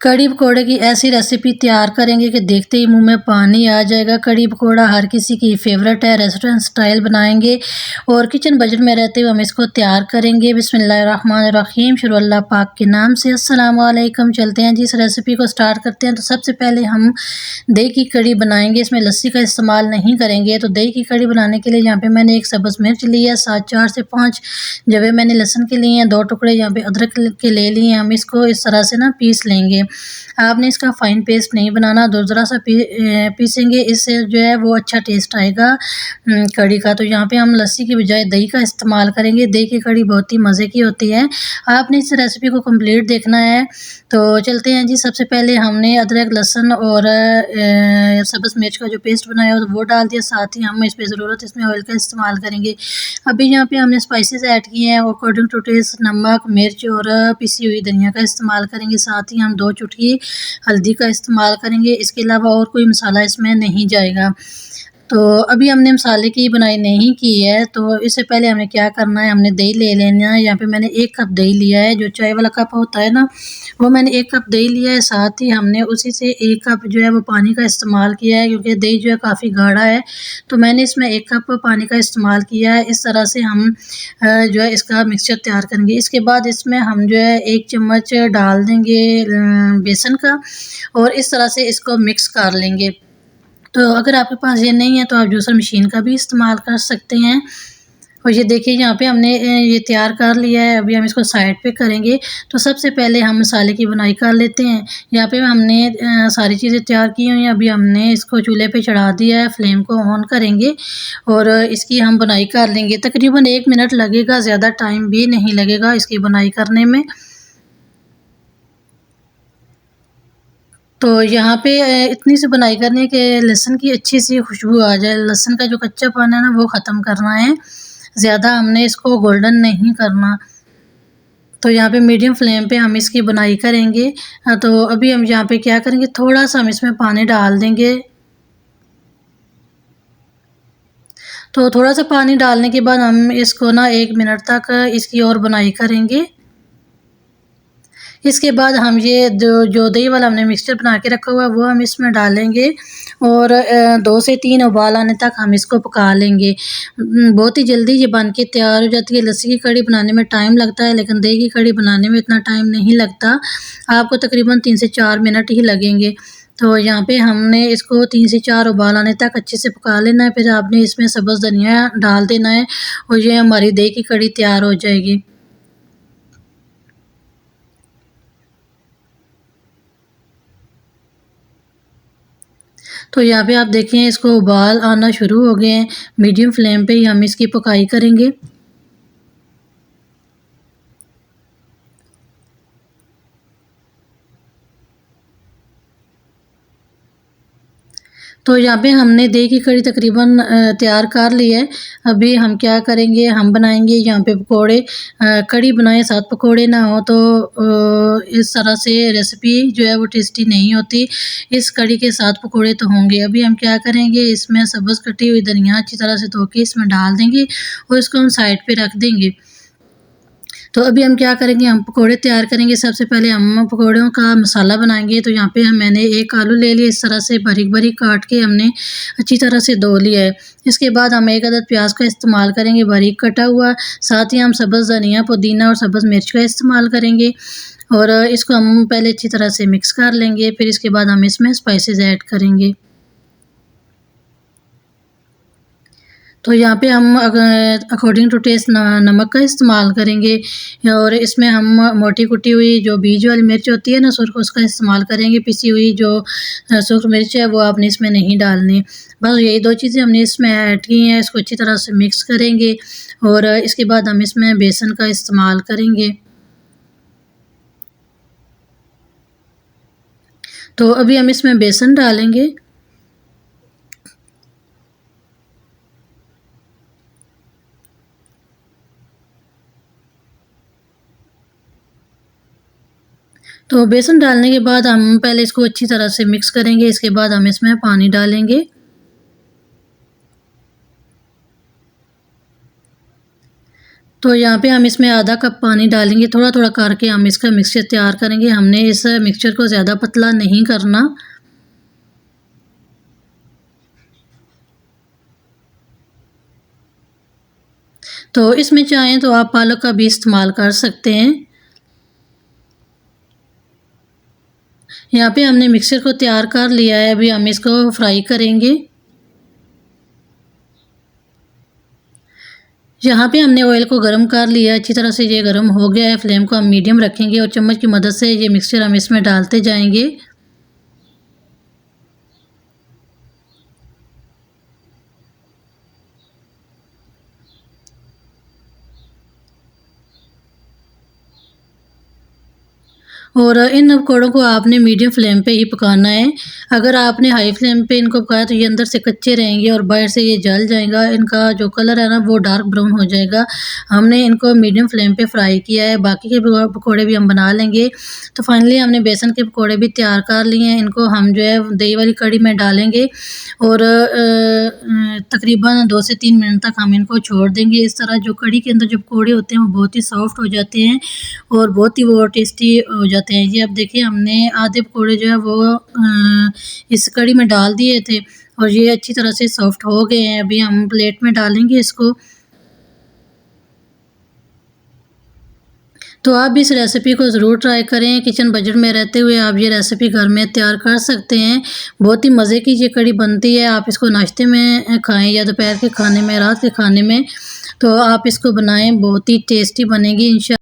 कढ़ी पकोड़े की ऐसी रेसिपी तैयार करेंगे कि देखते ही मुंह में पानी आ जाएगा। कढ़ी पकोड़ा हर किसी की फेवरेट है, रेस्टोरेंट स्टाइल बनाएंगे और किचन बजट में रहते हुए हम इसको तैयार करेंगे। बिस्मिल्लाहिर्रहमानिर्रहीम, शुरू अल्लाह पाक के नाम से। अस्सलाम वालेकुम। चलते हैं जी इस रेसिपी को स्टार्ट करते हैं। तो सबसे पहले हम दही की कढ़ी बनाएंगे, इसमें लस्सी का इस्तेमाल नहीं करेंगे। तो दही की कढ़ी बनाने के लिए यहाँ पे मैंने एक सब्ज़ मिर्च ली है, साथ 4 से 5 जवे मैंने लहसुन के लिए हैं, 2 टुकड़े यहाँ पे अदरक के ले लिए हैं। हम इसको इस तरह से ना पीस लेंगे। आपने इसका फाइन पेस्ट नहीं बनाना, ज़रा सा पीसेंगे, इससे जो है वो अच्छा टेस्ट आएगा कढ़ी का। तो यहाँ पे हम लस्सी की बजाय दही का इस्तेमाल करेंगे। दही की कढ़ी बहुत ही मज़े की होती है। आपने इस रेसिपी को कंप्लीट देखना है। तो चलते हैं जी। सबसे पहले हमने अदरक, लहसुन और सब्ज़ मिर्च का जो पेस्ट बनाया है वो डाल दिया। साथ ही हम इसमें ऑयल का इस्तेमाल करेंगे। अभी यहाँ पे हमने स्पाइसेस ऐड किए हैं, अकॉर्डिंग टू टेस्ट नमक, मिर्च और पिसी हुई धनिया का इस्तेमाल करेंगे। साथ ही हम 2 चुटकी हल्दी का इस्तेमाल करेंगे। इसके अलावा और कोई मसाला इसमें नहीं जाएगा। तो अभी हमने मसाले की बनाई नहीं की है। तो इससे पहले हमें क्या करना है, हमने दही ले लेना है। यहाँ पे मैंने 1 कप दही लिया है, जो चाय वाला कप होता है ना, वो मैंने 1 कप दही लिया है। साथ ही हमने उसी से 1 कप जो है वो पानी का इस्तेमाल किया है, क्योंकि दही जो है काफ़ी गाढ़ा है। तो मैंने इसमें 1 कप पानी का इस्तेमाल किया है। इस तरह से हम जो है इसका मिक्सचर तैयार करेंगे। इसके बाद इसमें हम जो है 1 चम्मच डाल देंगे बेसन का और इस तरह से इसको मिक्स कर लेंगे। तो अगर आपके पास ये नहीं है तो आप जूसर मशीन का भी इस्तेमाल कर सकते हैं। और ये देखिए यहाँ पे हमने ये तैयार कर लिया है। अभी हम इसको साइड पे करेंगे। तो सबसे पहले हम मसाले की बुनाई कर लेते हैं। यहाँ पे हमने सारी चीज़ें तैयार की हुई हैं। अभी हमने इसको चूल्हे पे चढ़ा दिया है, फ्लेम को ऑन करेंगे और इसकी हम बुनाई कर लेंगे। तकरीबन 1 मिनट लगेगा, ज़्यादा टाइम भी नहीं लगेगा इसकी बुनाई करने में। तो यहाँ पे इतनी सी बुनाई करनी है कि लहसुन की अच्छी सी खुशबू आ जाए। लहसुन का जो कच्चापन है ना वो ख़त्म करना है, ज़्यादा हमने इसको गोल्डन नहीं करना। तो यहाँ पे मीडियम फ्लेम पे हम इसकी बुनाई करेंगे। तो अभी हम यहाँ पे क्या करेंगे, थोड़ा-सा हम इसमें पानी डाल देंगे। तो थोड़ा-सा पानी डालने के बाद हम इसको ना 1 मिनट तक इसकी और बुनाई करेंगे। इसके बाद हम ये जो दही वाला हमने मिक्सचर बना के रखा हुआ है वो हम इसमें डालेंगे और 2 से 3 उबाल आने तक हम इसको पका लेंगे। बहुत ही जल्दी ये बन के तैयार हो जाती है। लस्सी की कढ़ी बनाने में टाइम लगता है, लेकिन दही की कढ़ी बनाने में इतना टाइम नहीं लगता। आपको तकरीबन 3 से 4 मिनट ही लगेंगे। तो यहाँ पे हमने इसको 3 से 4 उबाल आने तक अच्छे से पका लेना है। फिर आपने इसमें सब्ज़ धनिया डाल देना है और ये हमारी दही की कढ़ी तैयार हो जाएगी। तो यहाँ पे आप देखें इसको उबाल आना शुरू हो गए हैं। मीडियम फ्लेम पे ही हम इसकी पकाई करेंगे। तो यहाँ पे हमने दही की कढ़ी तकरीबन तैयार कर ली है। अभी हम क्या करेंगे, हम बनाएंगे यहाँ पे पकोड़े। कढ़ी बनाए साथ पकोड़े ना हो तो इस तरह से रेसिपी जो है वो टेस्टी नहीं होती। इस कढ़ी के साथ पकोड़े तो होंगे। अभी हम क्या करेंगे, इसमें सब्ज़ कटी हुई धनिया अच्छी तरह से धो के इसमें डाल देंगे और इसको हम साइड पे रख देंगे। तो अभी हम क्या करेंगे, हम पकोड़े तैयार करेंगे। सबसे पहले हम पकोड़ों का मसाला बनाएंगे। तो यहाँ पे मैंने 1 आलू ले लिया, इस तरह से बारीक-बारीक काट के हमने अच्छी तरह से धो लिया है। इसके बाद हम 1 अदद प्याज का इस्तेमाल करेंगे, बारीक कटा हुआ। साथ ही हम सब्ज़ धनिया, पुदीना और सब्ज़ मिर्च का इस्तेमाल करेंगे और इसको हम पहले अच्छी तरह से मिक्स कर लेंगे। फिर इसके बाद हम इसमें स्पाइसेस ऐड करेंगे। तो यहाँ पे हम अकॉर्डिंग टू टेस्ट नमक का इस्तेमाल करेंगे और इसमें हम मोटी कुटी हुई जो बीज वाली मिर्च होती है ना सुर्ख, उसका इस्तेमाल करेंगे। पिसी हुई जो सुर्ख मिर्च है वो आपने इसमें नहीं डालनी। बस यही 2 चीज़ें हमने इसमें ऐड की हैं। इसको अच्छी तरह से मिक्स करेंगे और इसके बाद हम इसमें बेसन का इस्तेमाल करेंगे। तो अभी हम इसमें बेसन डालेंगे। तो बेसन डालने के बाद हम पहले इसको अच्छी तरह से मिक्स करेंगे। इसके बाद हम इसमें पानी डालेंगे। तो यहाँ पे हम इसमें आधा कप पानी डालेंगे, थोड़ा थोड़ा करके हम इसका मिक्सचर तैयार करेंगे। हमने इस मिक्सचर को ज़्यादा पतला नहीं करना। तो इसमें चाहें तो आप पालक का भी इस्तेमाल कर सकते हैं। यहाँ पे हमने मिक्सचर को तैयार कर लिया है, अभी हम इसको फ्राई करेंगे। यहाँ पे हमने ऑयल को गर्म कर लिया, अच्छी तरह से ये गर्म हो गया है। फ्लेम को हम मीडियम रखेंगे और चम्मच की मदद से ये मिक्सचर हम इसमें डालते जाएंगे। और इन पकौड़ों को आपने मीडियम फ्लेम पे ही पकाना है। अगर आपने हाई फ्लेम पे इनको पकाया तो ये अंदर से कच्चे रहेंगे और बाहर से ये जल जाएगा। इनका जो कलर है ना वो डार्क ब्राउन हो जाएगा। हमने इनको मीडियम फ्लेम पे फ्राई किया है, बाकी के पकौड़े भी हम बना लेंगे। तो फाइनली हमने बेसन के पकौड़े भी तैयार कर लिए हैं। इनको हम जो है दही वाली कढ़ी में डालेंगे और तकरीबन 2 से 3 मिनट तक हम इनको छोड़ देंगे। इस तरह जो कढ़ी के अंदर जो पकौड़े होते हैं वो बहुत ही सॉफ्ट हो जाते हैं और बहुत ही वो टेस्टी हो जाते हैं। ये अब देखिए हमने आधे पकौड़े जो है वो इस कढ़ी में डाल दिए थे और ये अच्छी तरह से सॉफ्ट हो गए हैं। अभी हम प्लेट में डालेंगे इसको। तो आप भी इस रेसिपी को ज़रूर ट्राई करें। किचन बजट में रहते हुए आप ये रेसिपी घर में तैयार कर सकते हैं। बहुत ही मज़े की ये कढ़ी बनती है। आप इसको नाश्ते में खाएं या दोपहर के खाने में, रात के खाने में, तो आप इसको बनाएं, बहुत ही टेस्टी बनेगी इंशा